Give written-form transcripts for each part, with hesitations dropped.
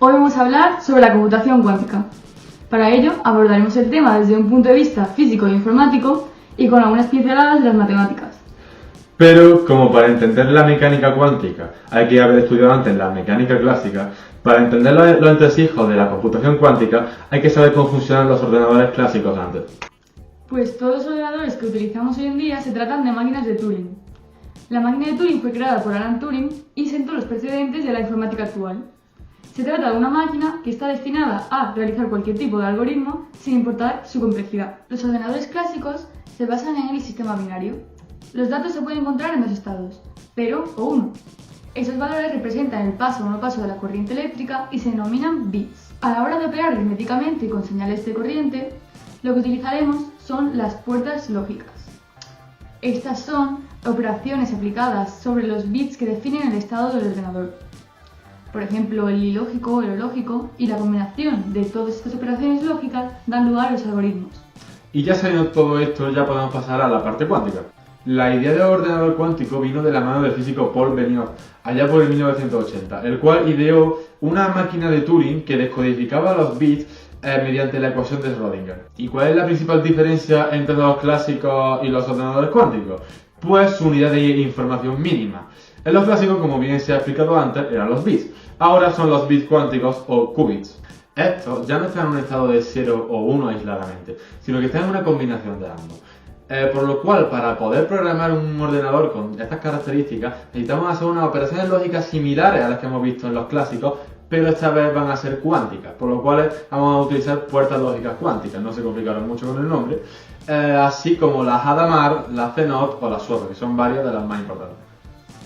Hoy vamos a hablar sobre la computación cuántica. Para ello abordaremos el tema desde un punto de vista físico e informático y con algunas pinceladas de las matemáticas. Pero, como para entender la mecánica cuántica hay que haber estudiado antes la mecánica clásica, para entender los entresijos de la computación cuántica hay que saber cómo funcionan los ordenadores clásicos antes. Pues todos los ordenadores que utilizamos hoy en día se tratan de máquinas de Turing. La máquina de Turing fue creada por Alan Turing y sentó los precedentes de la informática actual. Se trata de una máquina que está destinada a realizar cualquier tipo de algoritmo sin importar su complejidad. Los ordenadores clásicos se basan en el sistema binario. Los datos se pueden encontrar en dos estados, 0 o 1. Esos valores representan el paso o no paso de la corriente eléctrica y se denominan bits. A la hora de operar aritméticamente y con señales de corriente, lo que utilizaremos son las puertas lógicas. Estas son operaciones aplicadas sobre los bits que definen el estado del ordenador. Por ejemplo, el ilógico, el lógico y la combinación de todas estas operaciones lógicas dan lugar a los algoritmos. Y ya sabiendo todo esto, ya podemos pasar a la parte cuántica. La idea del ordenador cuántico vino de la mano del físico Paul Benioff, allá por el 1980, el cual ideó una máquina de Turing que descodificaba los bits mediante la ecuación de Schrödinger. ¿Y cuál es la principal diferencia entre los clásicos y los ordenadores cuánticos? Pues su unidad de información mínima. En los clásicos, como bien se ha explicado antes, eran los bits. Ahora son los bits cuánticos o qubits. Estos ya no están en un estado de 0 o 1 aisladamente, sino que están en una combinación de ambos. Por lo cual, para poder programar un ordenador con estas características, necesitamos hacer unas operaciones lógicas similares a las que hemos visto en los clásicos, pero esta vez van a ser cuánticas, por lo cual vamos a utilizar puertas lógicas cuánticas, no se complicaron mucho con el nombre, así como la Hadamard, la CNOT o la Sword, que son varias de las más importantes.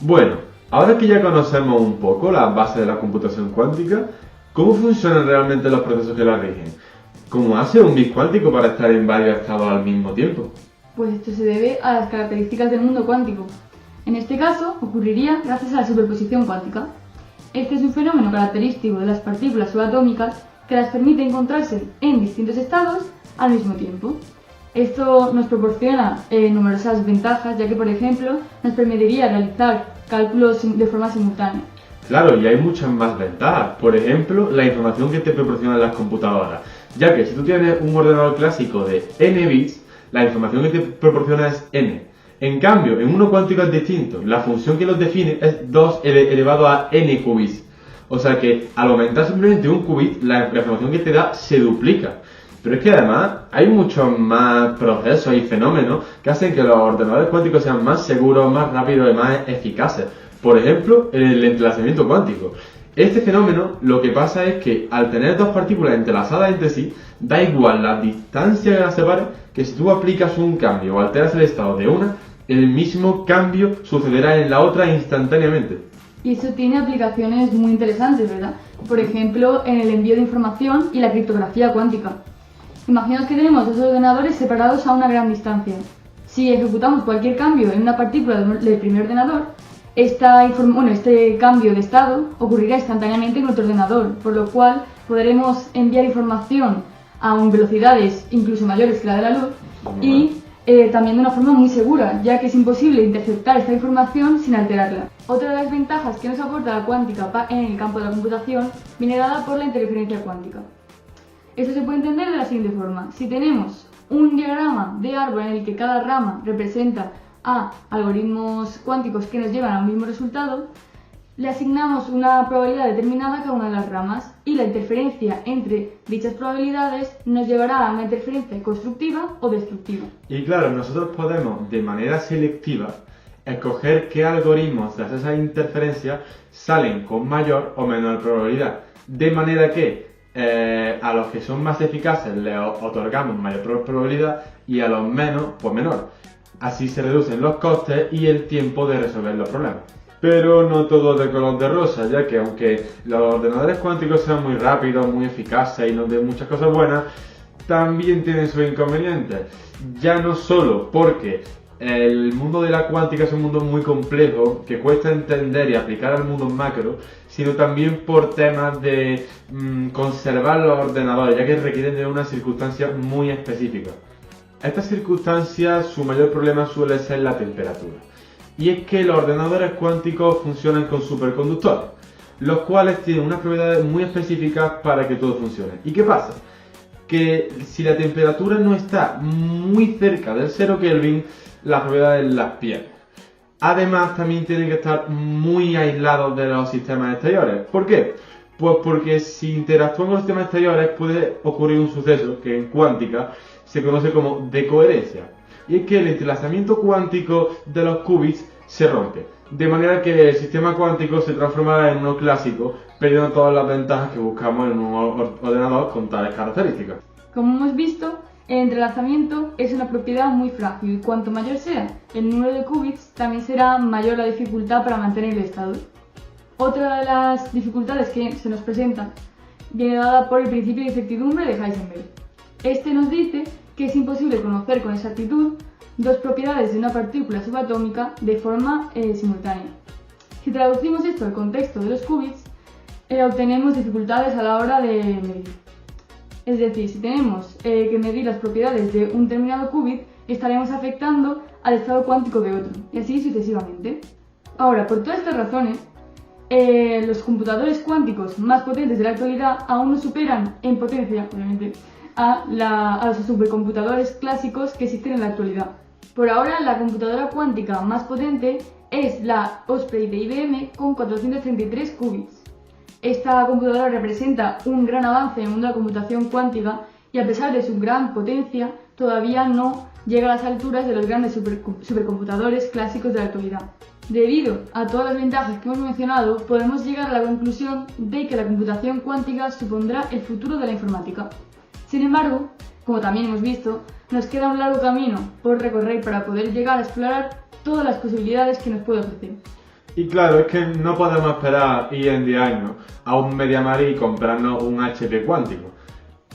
Bueno, ahora que ya conocemos un poco las bases de la computación cuántica, ¿cómo funcionan realmente los procesos que la rigen? ¿Cómo hace un bit cuántico para estar en varios estados al mismo tiempo? Pues esto se debe a las características del mundo cuántico. En este caso, ocurriría gracias a la superposición cuántica. Este es un fenómeno característico de las partículas subatómicas que las permite encontrarse en distintos estados al mismo tiempo. Esto nos proporciona numerosas ventajas, ya que, por ejemplo, nos permitiría realizar cálculos de forma simultánea. Claro, y hay muchas más ventajas. Por ejemplo, la información que te proporcionan las computadoras, ya que si tú tienes un ordenador clásico de n bits, la información que te proporciona es n. En cambio, en uno cuántico es distinto. La función que los define es 2 elevado a n qubits. O sea que al aumentar simplemente un qubit, la información que te da se duplica. Pero es que además hay muchos más procesos y fenómenos que hacen que los ordenadores cuánticos sean más seguros, más rápidos y más eficaces. Por ejemplo, el entrelazamiento cuántico. Este fenómeno lo que pasa es que al tener dos partículas entrelazadas entre sí, da igual la distancia que las separe, que si tú aplicas un cambio o alteras el estado de una, el mismo cambio sucederá en la otra instantáneamente. Y eso tiene aplicaciones muy interesantes, ¿verdad? Por ejemplo, en el envío de información y la criptografía cuántica. Imaginaos que tenemos dos ordenadores separados a una gran distancia. Si ejecutamos cualquier cambio en una partícula del primer ordenador, este cambio de estado ocurrirá instantáneamente en otro ordenador, por lo cual podremos enviar información a velocidades incluso mayores que la de la luz y también de una forma muy segura, ya que es imposible interceptar esta información sin alterarla. Otra de las ventajas que nos aporta la cuántica en el campo de la computación viene dada por la interferencia cuántica. Esto se puede entender de la siguiente forma. Si tenemos un diagrama de árbol en el que cada rama representa a algoritmos cuánticos que nos llevan a un mismo resultado, le asignamos una probabilidad determinada a cada una de las ramas y la interferencia entre dichas probabilidades nos llevará a una interferencia constructiva o destructiva. Y claro, nosotros podemos de manera selectiva escoger qué algoritmos tras esa interferencia salen con mayor o menor probabilidad, de manera que a los que son más eficaces les otorgamos mayor probabilidad y a los menos, pues menor. Así se reducen los costes y el tiempo de resolver los problemas. Pero no todo de color de rosa, ya que aunque los ordenadores cuánticos sean muy rápidos, muy eficaces y nos den muchas cosas buenas, también tienen sus inconvenientes. Ya no solo porque el mundo de la cuántica es un mundo muy complejo que cuesta entender y aplicar al mundo macro, sino también por temas de conservar los ordenadores, ya que requieren de una circunstancia muy específica. Estas circunstancias, su mayor problema suele ser la temperatura. Y es que los ordenadores cuánticos funcionan con superconductores, los cuales tienen unas propiedades muy específicas para que todo funcione. ¿Y qué pasa? Que si la temperatura no está muy cerca del 0 Kelvin, las propiedades las pierden. Además, también tienen que estar muy aislados de los sistemas exteriores. ¿Por qué? Pues porque si interactúan con los sistemas exteriores puede ocurrir un suceso que en cuántica se conoce como decoherencia. Y es que el entrelazamiento cuántico de los qubits se rompe. De manera que el sistema cuántico se transforma en uno clásico, perdiendo todas las ventajas que buscamos en un ordenador con tales características. Como hemos visto, el entrelazamiento es una propiedad muy frágil y cuanto mayor sea el número de qubits, también será mayor la dificultad para mantener el estado. Otra de las dificultades que se nos presentan viene dada por el principio de incertidumbre de Heisenberg. Este nos dice que es imposible conocer con exactitud dos propiedades de una partícula subatómica de forma simultánea. Si traducimos esto al contexto de los qubits, obtenemos dificultades a la hora de medir. Es decir, si tenemos que medir las propiedades de un determinado qubit, estaremos afectando al estado cuántico de otro, y así sucesivamente. Ahora, por todas estas razones, los computadores cuánticos más potentes de la actualidad aún no superan en potencia, obviamente, a los supercomputadores clásicos que existen en la actualidad. Por ahora, la computadora cuántica más potente es la Osprey de IBM con 433 qubits. Esta computadora representa un gran avance en el mundo de la computación cuántica y a pesar de su gran potencia, todavía no llega a las alturas de los grandes supercomputadores clásicos de la actualidad. Debido a todas las ventajas que hemos mencionado, podemos llegar a la conclusión de que la computación cuántica supondrá el futuro de la informática. Sin embargo, como también hemos visto, nos queda un largo camino por recorrer para poder llegar a explorar todas las posibilidades que nos puede ofrecer. Y claro, es que no podemos esperar ir en 10 años a un MediaMarkt y comprarnos un HP cuántico.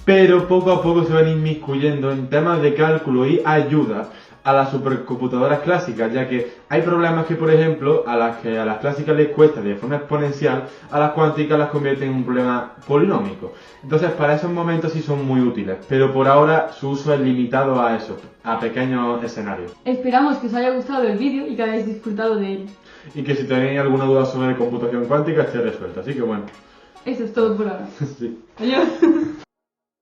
Pero poco a poco se van inmiscuyendo en temas de cálculo y ayuda a las supercomputadoras clásicas, ya que hay problemas que, por ejemplo, a las clásicas les cuesta de forma exponencial, a las cuánticas las convierten en un problema polinómico. Entonces, para esos momentos sí son muy útiles, pero por ahora su uso es limitado a eso, a pequeños escenarios. Esperamos que os haya gustado el vídeo y que hayáis disfrutado de él. Y que si tenéis alguna duda sobre computación cuántica esté resuelta, así que bueno. Eso es todo por ahora. Sí. Adiós.